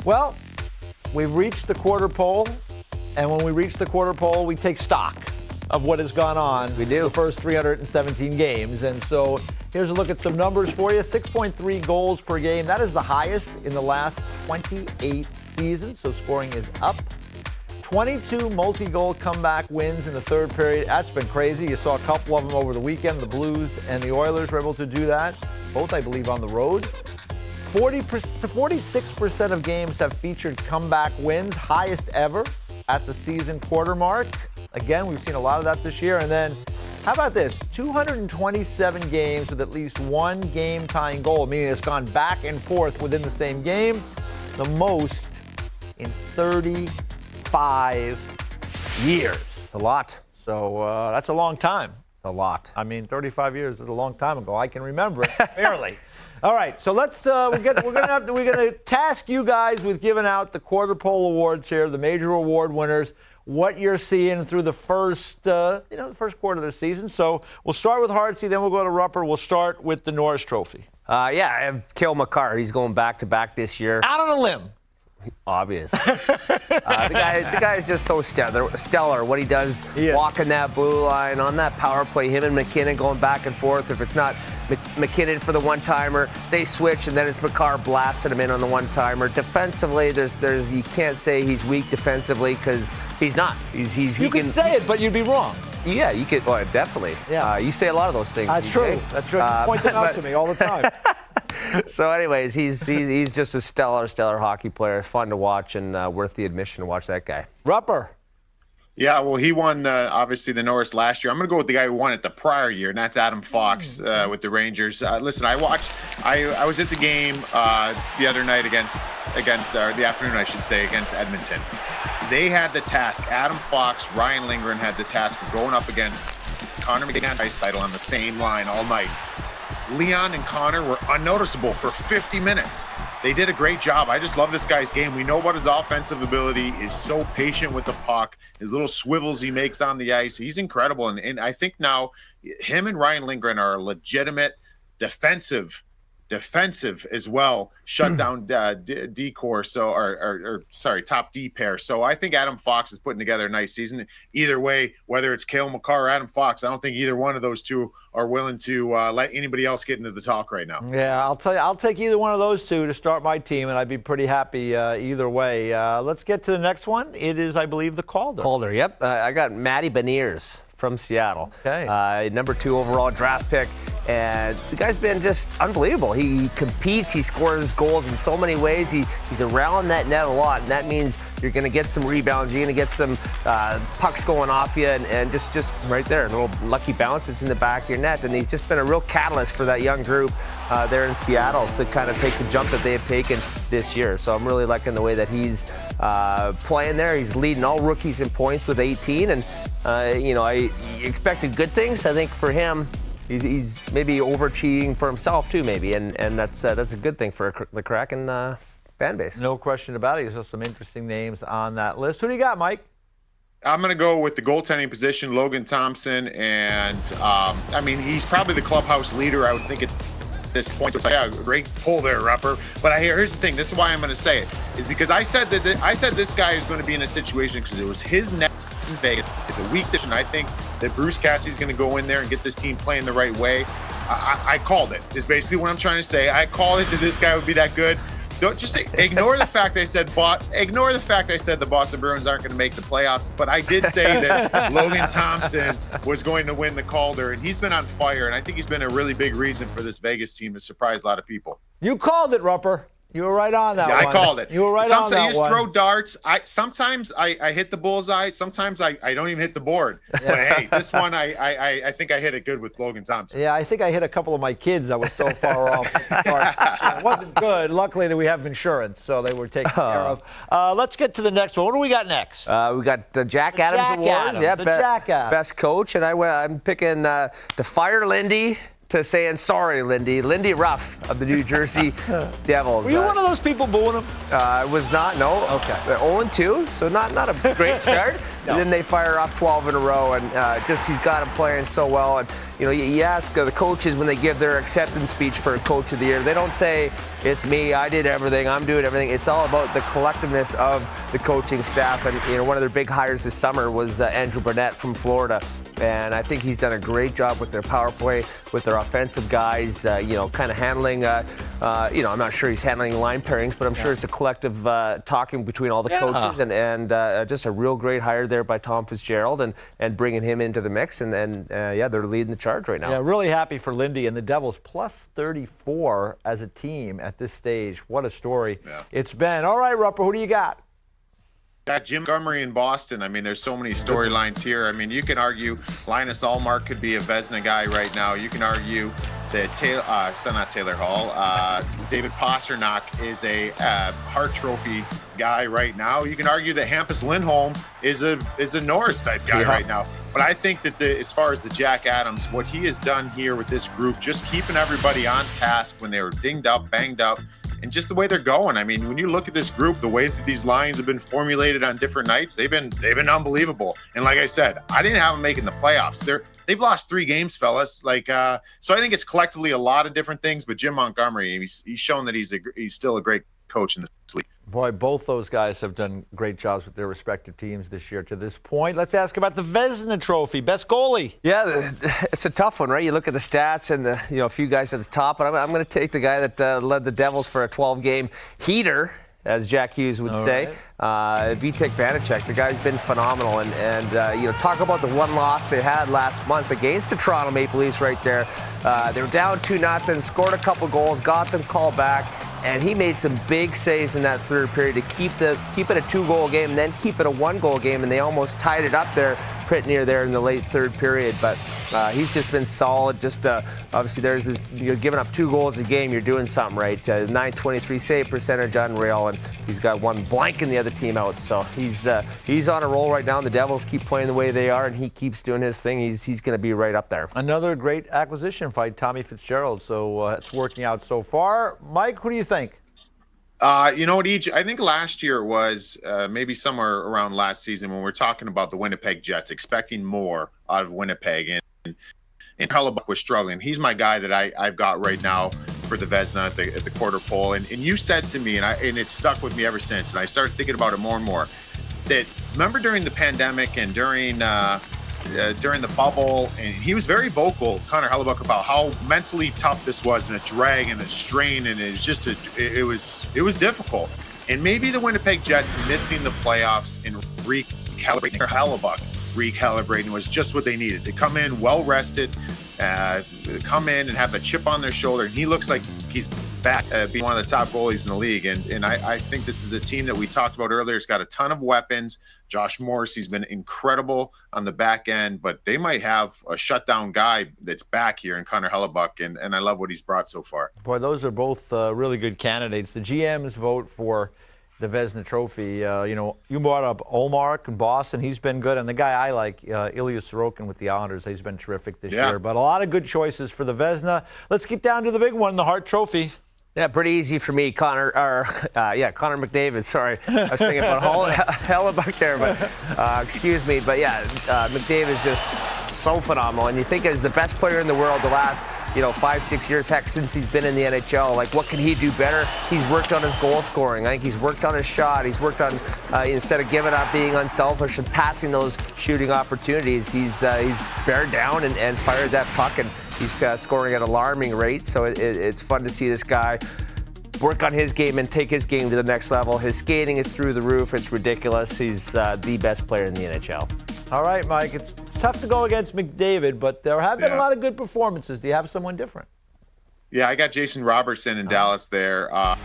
Well, we've reached the quarter pole, and when we reach the quarter pole, we take stock of what has gone on. We do. The first 317 games. And so here's a look at some numbers for you. 6.3 goals per game. That is the highest in the last 28 seasons, so scoring is up. 22 multi-goal comeback wins in the third period. That's been crazy. You saw a couple of them over the weekend. The Blues and the Oilers were able to do that, both, I believe, on the road. 46% of games have featured comeback wins, highest ever at the season quarter mark. Again, we've seen a lot of that this year. And then, how about this? 227 games with at least one game-tying goal, meaning it's gone back and forth within the same game, the most in 35 years. It's a lot. So that's a long time. It's a lot. I mean, 35 years is a long time ago. I can remember it, barely. All right, so let's we're gonna task you guys with giving out the quarter pole awards here, the major award winners, what you're seeing through the first the first quarter of the season. So we'll start with Hartsey, then we'll go to Rupper. We'll start with the Norris Trophy. I have Cale Makar. He's going back-to-back this year. Out on a limb. Obvious. The guy is just so stellar. What he does, walking that blue line on that power play, him and McKinnon going back and forth. If it's not McKinnon for the one-timer, they switch, and then it's Makar blasting him in on the one-timer. Defensively, there's you can't say he's weak defensively because he's not. You can say it, but you'd be wrong. Yeah, you could. Well, definitely. Yeah. You say a lot of those things. That's true. That's true. You point them out to me all the time. So, anyways, he's just a stellar hockey player. It's fun to watch and worth the admission to watch that guy. Rupper. Yeah, well, he won, obviously, the Norris last year. I'm going to go with the guy who won it the prior year, and that's Adam Fox with the Rangers. Listen, I was at the game the other night against the afternoon, I should say, against Edmonton. They had the task, Adam Fox, Ryan Lindgren had the task of going up against Connor McDavid and Draisaitl on the same line all night. Leon and Connor were unnoticeable for 50 minutes. They did a great job. I just love this guy's game. We know about his offensive ability. He's so patient with the puck. His little swivels he makes on the ice. He's incredible. And I think now him and Ryan Lindgren are a legitimate defensive as well, shutdown D-core, top D pair. So I think Adam Fox is putting together a nice season. Either way, whether it's Cale Makar or Adam Fox, I don't think either one of those two are willing to let anybody else get into the talk right now. Yeah, I'll tell you, I'll take either one of those two to start my team, and I'd be pretty happy either way. Let's get to the next one. It is, I believe, the Calder. Calder, yep. I got Matty Beniers from Seattle. Okay. Number 2 overall draft pick. And the guy's been just unbelievable. He competes, he scores goals in so many ways. He's around that net a lot, and that means you're going to get some rebounds, you're going to get some pucks going off you, and just right there, little lucky bounces in the back of your net. And he's just been a real catalyst for that young group there in Seattle to kind of take the jump that they have taken this year. So I'm really liking the way that he's playing there. He's leading all rookies in points with 18, and I expected good things. I think for him, he's maybe overachieving for himself too, maybe, and that's a good thing for the Kraken fan base. No question about it. There's some interesting names on that list. Who do you got, Mike? I'm going to go with the goaltending position, Logan Thompson, and he's probably the clubhouse leader, I would think, at this point. So it's like, yeah, great pull there, Rupper. But here's the thing. This is why I'm going to say it, is because I said this guy is going to be in a situation because it was his net in Vegas. It's a weak decision. I think that Bruce Cassidy's going to go in there and get this team playing the right way. I called it. Is basically what I'm trying to say. I called it that this guy would be that good. Don't just ignore the fact I said the Boston Bruins aren't going to make the playoffs. But I did say that Logan Thompson was going to win the Calder, and he's been on fire. And I think he's been a really big reason for this Vegas team to surprise a lot of people. You called it, Rupper. You were right on that one. I called it. You were right on that one. You just throw darts. Sometimes I hit the bullseye. Sometimes I don't even hit the board. But hey, this one I think I hit it good with Logan Thompson. Yeah, I think I hit a couple of my kids. I was so far off. It wasn't good. Luckily that we have insurance, so they were taken care of. Let's get to the next one. What do we got next? We got Jack Adams Award. Jack Adams. Best coach, and I'm picking to fire Lindy, to saying sorry, Lindy Ruff of the New Jersey Devils. Were you one of those people booing him? I was not, no. Okay. 0-2, so not a great start. No. And then they fire off 12 in a row, and he's got him playing so well. And you ask the coaches when they give their acceptance speech for Coach of the Year, they don't say, it's me, I did everything, I'm doing everything. It's all about the collectiveness of the coaching staff. And one of their big hires this summer was Andrew Burnett from Florida. And I think he's done a great job with their power play, with their offensive guys, kind of handling, I'm not sure he's handling line pairings, but I'm sure it's a collective talking between all the coaches and just a real great hire there by Tom Fitzgerald and bringing him into the mix. And they're leading the charge right now. Yeah, really happy for Lindy and the Devils, plus 34 as a team at this stage. What a story it's been. All right, Rupper, who do you got? Got Jim Montgomery in Boston. I mean, there's so many storylines here. I mean, you can argue Linus Ullmark could be a Vezina guy right now. You can argue that Taylor Hall, David Pastrnak is a Hart Trophy guy right now. You can argue that Hampus Lindholm is a Norris type guy right now. But I think that as far as the Jack Adams, what he has done here with this group, just keeping everybody on task when they were dinged up, banged up, and just the way they're going. I mean, when you look at this group, the way that these lines have been formulated on different nights, they've been unbelievable. And like I said, I didn't have them making the playoffs. They've lost 3 games, fellas. So I think it's collectively a lot of different things. But Jim Montgomery, he's shown that he's still a great coach in this league. Boy, both those guys have done great jobs with their respective teams this year to this point. Let's ask about the Vezina Trophy. Best goalie. Yeah, it's a tough one, right? You look at the stats and a few guys at the top, but I'm going to take the guy that led the Devils for a 12-game heater, as Jack Hughes would say. Vitek Vanacek, the guy's been phenomenal. And talk about the one loss they had last month against the Toronto Maple Leafs right there. They were down 2-0, scored a couple goals, got them called back. And he made some big saves in that third period to keep it a 2-goal game and then keep it a 1-goal game. And they almost tied it up there pretty near there in the late third period. But he's just been solid. Just obviously there's this, you're giving up 2 goals a game, you're doing something right. .923 save percentage, unreal. And he's got one blanking the other team out. So he's on a roll right now. And the Devils keep playing the way they are and he keeps doing his thing. He's going to be right up there. Another great acquisition fight, Tommy Fitzgerald. So it's working out so far. Mike, who do you think? You know what, EJ? I think last year was maybe somewhere around last season when we're talking about the Winnipeg Jets, expecting more out of Winnipeg. And Hellebuyck was struggling. He's my guy that I've got right now for the Vezina at the quarter pole. And you said to me, and it stuck with me ever since, and I started thinking about it more and more, that remember during the pandemic and during the bubble, and he was very vocal, Connor Hellebuyck, about how mentally tough this was and a drag and a strain, and it was just it was difficult. And maybe the Winnipeg Jets missing the playoffs and recalibrating their Hellebuyck, recalibrating was just what they needed to come in well rested, come in and have a chip on their shoulder. And he looks like he's back being one of the top goalies in the league. And I think this is a team that we talked about earlier. It's got a ton of weapons. Josh Morrissey's been incredible on the back end, but they might have a shutdown guy that's back here in Connor Hellebuyck, and I love what he's brought so far. Boy, those are both really good candidates. The GM's vote for the Vezina Trophy. You brought up Ullmark in Boston. He's been good. And the guy I like, Ilya Sorokin with the Islanders, he's been terrific this year. But a lot of good choices for the Vezina. Let's get down to the big one, the Hart Trophy. Yeah, pretty easy for me, Connor McDavid. Sorry, I was thinking about Hellebuyck there, but excuse me. But yeah, McDavid is just so phenomenal. And you think as the best player in the world the last 5-6 years, heck, since he's been in the NHL, like what can he do better? He's worked on his goal scoring. I think he's worked on his shot. He's worked on instead of giving up, being unselfish and passing those shooting opportunities. He's bared down and fired that puck, and he's scoring at an alarming rate. So it's fun to see this guy work on his game and take his game to the next level. His skating is through the roof. It's ridiculous. He's the best player in the NHL. All right, Mike. It's tough to go against McDavid, but there have been a lot of good performances. Do you have someone different? Yeah, I got Jason Robertson in Dallas there. I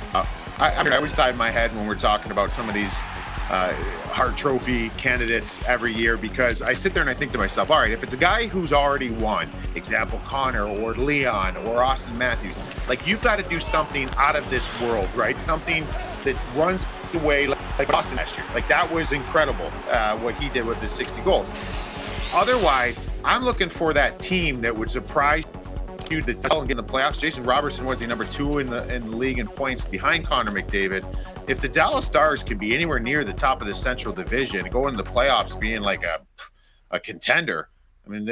always tied my head when we're talking about some of these Hart Trophy candidates every year, because I sit there and I think to myself, all right, if it's a guy who's already won, example Connor or Leon or Austin Matthews, like you've got to do something out of this world, right? Something that runs away like Austin last year. Like that was incredible what he did with the 60 goals. Otherwise, I'm looking for that team that would surprise you that doesn't get in the playoffs. Jason Robertson was the number 2 in the league in points behind Connor McDavid. If the Dallas Stars could be anywhere near the top of the Central Division and go into the playoffs being like a contender, I mean,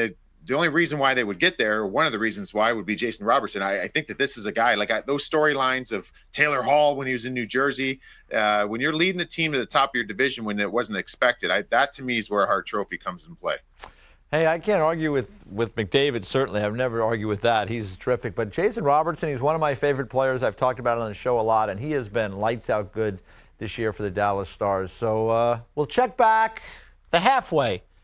the only reason why they would get there, or one of the reasons why, would be Jason Robertson. I think that this is a guy like those storylines of Taylor Hall when he was in New Jersey. When you're leading a team to the top of your division when it wasn't expected, that to me is where a Hart Trophy comes into play. Hey, I can't argue with McDavid, certainly. I've never argued with that. He's terrific. But Jason Robertson, he's one of my favorite players. I've talked about it on the show a lot, and he has been lights out good this year for the Dallas Stars. So we'll check back the halfway